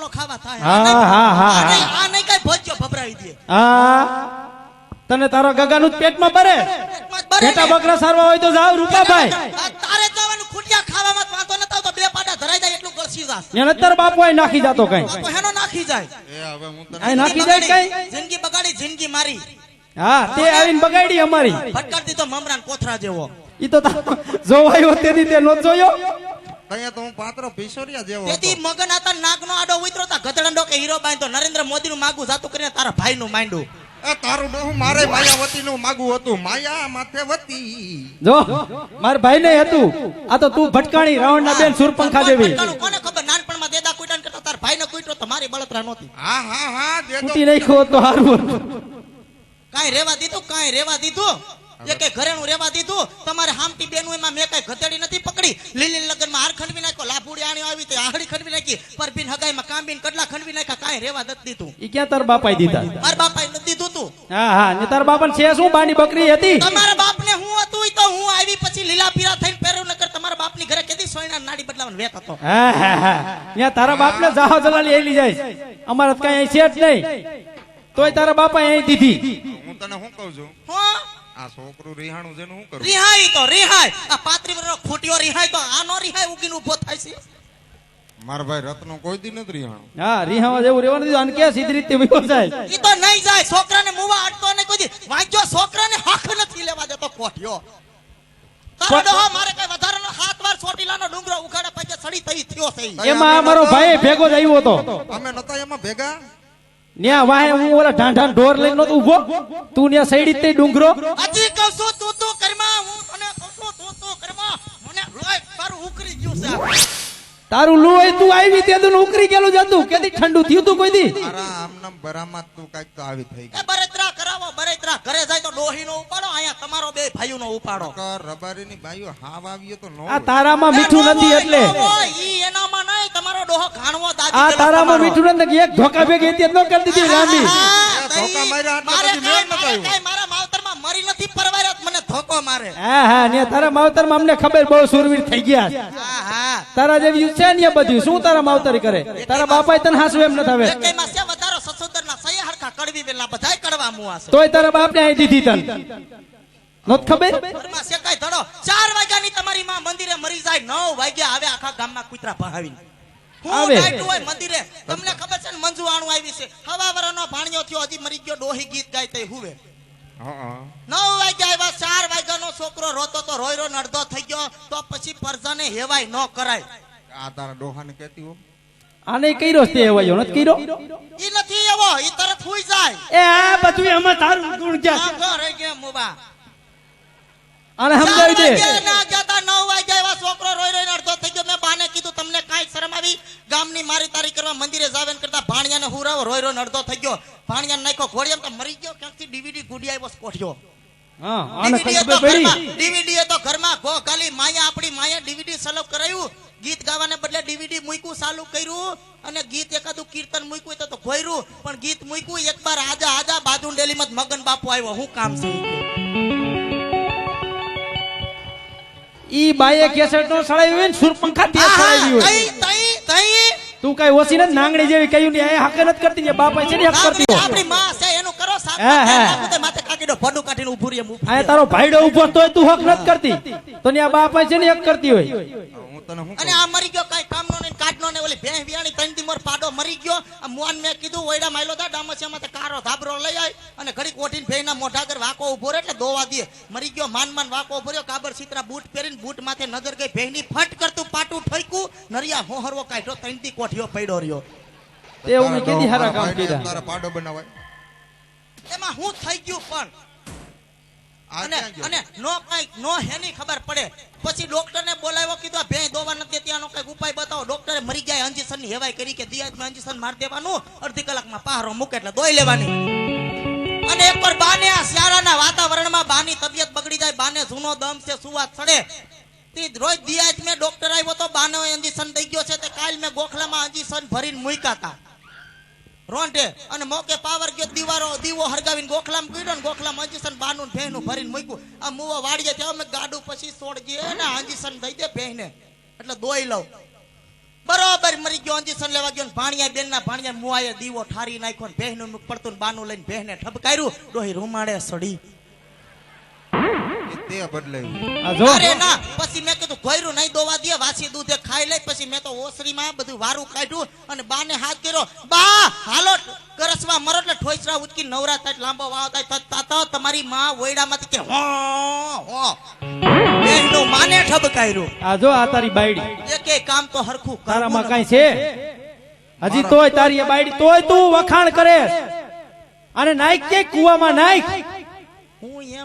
નો ખાવા થાય હા હા હા આ નહીં કઈ ભોજ્યો ભભરાવી દે હા તને તારો ગગાનું પેટમાં ભરે બેટા બકરા સારવા હોય તો જાવ રૂપાભાઈ તારે જવાનું ખુટિયા ખાવામાં વાંધો ન તો બે પાડા ધરાઈ જાય એટલું કરસી જાસ એને તાર બાપુ અહીં નાખી જાતો કઈ તો હેનો નાખી જાય એ હવે હું તને અહીં નાખી જાય કઈ જિંદગી બગાડી જિંદગી મારી હા તે આવીને બગાડી અમારી ફટકાર દીધો મમરાન કોથરા જેવો ઈ તો જોવાયો તેથી તે નો જોયો અહીંયા તો હું પાત્રો ભીસોરિયા જેવો હતો. તેથી મગન આતા નાગનો આડો ઉતરો તા ગધડંડો કે હીરો બાંધો નરેન્દ્ર મોદી નું માગું જાતું કરીને તારા ભાઈ નું માંડું એ તારું ડોહું મારે માયાવતી નું માગું હતું માયા માથે વતી જો માર ભાઈ ને હતું આ તો તું ભટકાણી રાવણ ના બેન સુરપંખા દેવી કોને ખબર નાનપણમાં દેદા કુઈટાન કરતા તારા ભાઈ ને કુઈટો તો મારી બળતરા નહોતી હા હા હા દે દો તૂટી નાખ્યો તો હારું કાઈ રેવા દીધું એકે ઘરેણું રેવા દીધું તમારે હામટી બેનું એમાં મેં કઈ ગધેડી નથી પકડી લીલી લગનમાં હાર ખંડવી નાખ્યો લાભુડી આણી આવી તે આહડી ખંડવી નાખી પરબીન હગાઈમાં કાંબીન કડલા ખંડવી નાખ્યા કાઈ રેવા નથી દીધું ઈ ક્યાં તાર બાપાએ દીધા માર બાપાએ નથી દીધું તું હા હા ને તાર બાપાને છે શું બાની બકરી હતી તમારા બાપને હું હતું ઈ તો હું આવી પછી લીલા પીરા થઈને પહેર્યું નકર તમારા બાપની ઘરે કેદી સોયના નાડી બદલાવાનો વેત હતો હા હા હા ત્યાં તારા બાપને જાહો જલાલી એલી જાય અમારે તો કઈ અહીં છે જ નહીં તોય તારા બાપા અહીં દીધી હું તને શું કહું છું હો આ છોકરું રિહાણું જેનું શું કરું રિહાય આ 35 વર્ષનો ખોટિયો રિહાય તો આનો રિહાય ઉગીને ઉભો થાય છે મારા ભાઈ રત્નો કોઈ દી નથી રિહાણું હા રીહાવા જેવું રેવાનું દીધું અને કે સીધી રીતે વિયો જાય ઈ તો નહીં જાય છોકરાને મુવા અડતો ને કોઈ દી વાંચ્યો છોકરાને હક નથી લેવા દેતો કોઠિયો તારો ડોહો મારે કઈ વધારાનો 7 વાર ચોટીલાનો ડુંગરો ઉખાડે પગે સડી થઈ થયો છે એમાં અમારો ભાઈ ભેગો જ આવ્યો હતો અમે નતા એમાં ભેગા ન્યા વાહે હું ઓલા ઢાંઢાન ઢોર લઈને નતો ઉભો તું ન્યા સઈડી તે ડુંગરો હજી કહું છું તું કરમાં હું તને કહું છું તું કરમાં મને લોય તારું ઉકરી ગયું છે તારું લોહી તું આવી તે દુન ઉકરી ગયેલું જતું કેદી ઠંડુ થયું તું કોઈ દી મારા આમનામ બરામાં તું કાઈક તો આવી થઈ એ ગઈ બરેતરા કરાવો બરેતરા ઘરે જાય તો ડોહીનો ઉપાડો અહીંયા તમારો બે ભાઈઓનો ઉપાડો કર રબારીની બાઈઓ હાવ આવ્યો તો નો આ તારામાં મીઠું નથી એટલે ઈ એનામાં નહીં તમારો ડોહો ઘાણવો દાદી આ તારામાં મીઠું નથી એક ધોકા ભેગી હતી ન કરી દીધી લાંબી ધોકા માર્યા એટલે પછી મેળ નતો આવ્યો. મારા માવતરમાં મરી નથી પરવાર્યા મને ધોકો મારે હા હા ને તારા માવતરમાં અમને ખબર બહુ સુરવીર થઈ ગયા છે. હા હા તારા જેવી છે ને બધું શું તારા માવતરી કરે તારા બાપાએ તને હાસુ એમ ન થાવે એકેયમાં છે વધારો સસોદરના સહી હરખા કડવી વેલા બધાય કડવા મુવા છે તોય તારા બાપને અહીં દીધી તન નોત ખબર ઘરમાં શેકાય ધડો 4 વાગ્યાની તમારી માં મંદિરે મરી જાય 9 વાગ્યા આવે આખા ગામમાં કૂતરા ભહાવીને આવે. હું બેઠું હોય મંદિરે તમને ખબર છે ને મંજુ આણું આવી છે હવા વરનો ભાણિયો થયો હજી મરી ગયો ડોહી ગીત ગાય તે હુવે હા 9 વાગ્યા આવ્યા 4 વાગ્યાનો છોકરો રોતો તો રોયરો નડધો થઈ ગયો તો પછી પરજાને હેવાય ન કરાય આ તારા ડોહાને કહેતી હો આને કર્યો તે એવાયો નથી કર્યો ઈ નથી એવો ઈ તરત હુઈ જાય એ આ બધું એમાં તારું ગુણ ક્યાં આમ જો રહી ગયા મુબા આને સમજાવી દે 9 વાગ્યા એવા છોકરો રોઈ રોઈને અડધો થઈ ગયો મેં બાને કીધું તમને કાંઈ શરમ આવી ગામની મારી તારી કરવા મંદિરે જાવેન કરતા ભાણિયાને હુરાવો રોઈ રોઈને અડધો થઈ ગયો ભાણિયાને નાખ્યો ઘોડિયામ તો મરી ગયો ક્યાંકથી ડીવીડી ગુડી આવ્યો કોઠ્યો હા આને ખબર પડી ડીવીડી તો ઘરમાં ગો ખાલી માયા આપણી માયા ડીવીડી સલવ કરાયું ગીત ગાવાને બદલે ડીવીડી મૂક્યું ચાલુ કર્યું અને ગીત એકાદું કીર્તન મૂક્યું તો ઘોયરું પણ ગીત મૂક્યું એક બાર આજા આજા બાજુ ડેલીમાં મગન બાપુ આવ્યો હું કામ છે ઈ બાઈએ કેસેટ નો સળાવ્યો હોય ને સુરપંખા તે સળાવ્યો હોય તું કઈ ઓછી નથી નાંગણી જેવી કયું ને એ હક નથી કરતી ને બાપા છે ને હક કરતી હોય આપણી માં છે એનું કરો સાફ માથે કાકીડો ભડું કાઢીને ઊભું રહે આ તારો ભાઈડો ઉભો તોય તું હક નથી કરતી તો ને આ બાપા છે ને હક કરતી હોય હું તને શું અને આ મરી ગયો કઈ કામનો ને કાઢનો ને ઓલી ભેં વિયાણી 3 દી મોર પાડો મરી ગયો આ મુઆન મેં કીધું ઓયડા માયલો દા ડામસિયામાં તે કારો ધાબરો લઈ આય અને ઘડી કોઠીને ભેંના મોઢા આગળ વાકો ઉભો રહે એટલે દોવા દે મરી ગયો માન વાકો ઉભો રહ્યો કાબર સીતરા બૂટ પહેરીને બૂટ માથે નજર ગઈ ભેંની ફટ કરતું પાટું ઠોક્યું નરિયા હોહરવો કાઢ્યો 3 દી કોઠીઓ પડ્યો રહ્યો તે હું કેદી હારા કામ કર્યા તારા પાડો બનાવાય એમાં હું થઈ ગયું પણ આ અને ક્યાં ગયો અને નો હેની ખબર પડે પછી ડોક્ટરને બોલાવ્યો કીધું આ ભેં દોવા નથી ત્યાંનો કઈક ઉપાય બતાવો ડોક્ટરે મરી ગયા ઇન્જેક્શન ની હેવાય કરી કે દિયાજમાં ઇન્જેક્શન માર દેવાનું અડધી કલાકમાં પહારો મૂકે એટલે દોઈ લેવાની અને એકવાર બાને આ શિયાળાના વાતાવરણમાં બાની તબિયત બગડી જાય બાને જૂનો દમ છે સુવાત ચડે તે રોજ દિયાજ મેં ડોક્ટર આવ્યો તો બાને ઇન્જેક્શન દઈ ગયો છે તે કાલ મેં ગોખલામાં ઇન્જેક્શન ભરીને મૂક્યા હતા રોંઢે અને મોકે પાવર ગયો દીવો હરગાવીને ગોખલામાં ગયો ને ગોખલામાં અંજીસન બાનું ભેંનું ભરીને મૂક્યું આ મુવો વાડીએ ત્યાં અમે ગાડું પછી છોડજે ને અંજીસન દઈ દે ભેંને એટલે દોઈ લઉં બરોબર મરી ગયો ઇન્જેક્શન લેવા ગયો ને ભાણિયા બેન ના ભાણિયા મુઆએ દીવો ઠારી નાખ્યો ને બહેનું મુખ પડતું ને બાનું લઈને બહેને ઠબકાર્યું ડોહી રૂમાડે સડી તે બદલાયું આ જો અરે ના પછી મેં કીધું ગોયરું નહીં દોવા દે વાસી દૂધે ખાઈ લે પછી મેં તો ઓસરીમાં બધું વારું કાઢ્યું અને બાને હાથ કર્યો બા હાલો કરસવા મરો એટલે ઠોઈસરા ઉચકી નવરા થાય લાંબો વાવ થાય તો તમારી માં ઓયડામાંથી કે હો હો બેનનું માને ઠબકાર્યું આ જો આ તારી બાયડી એકે કામ તો હરખું તારામાં કઈ છે હજી તોય તારી એ બાયડી તોય તું વખાણ કરે અને નાખ કે કુવામાં નાખ હું એમ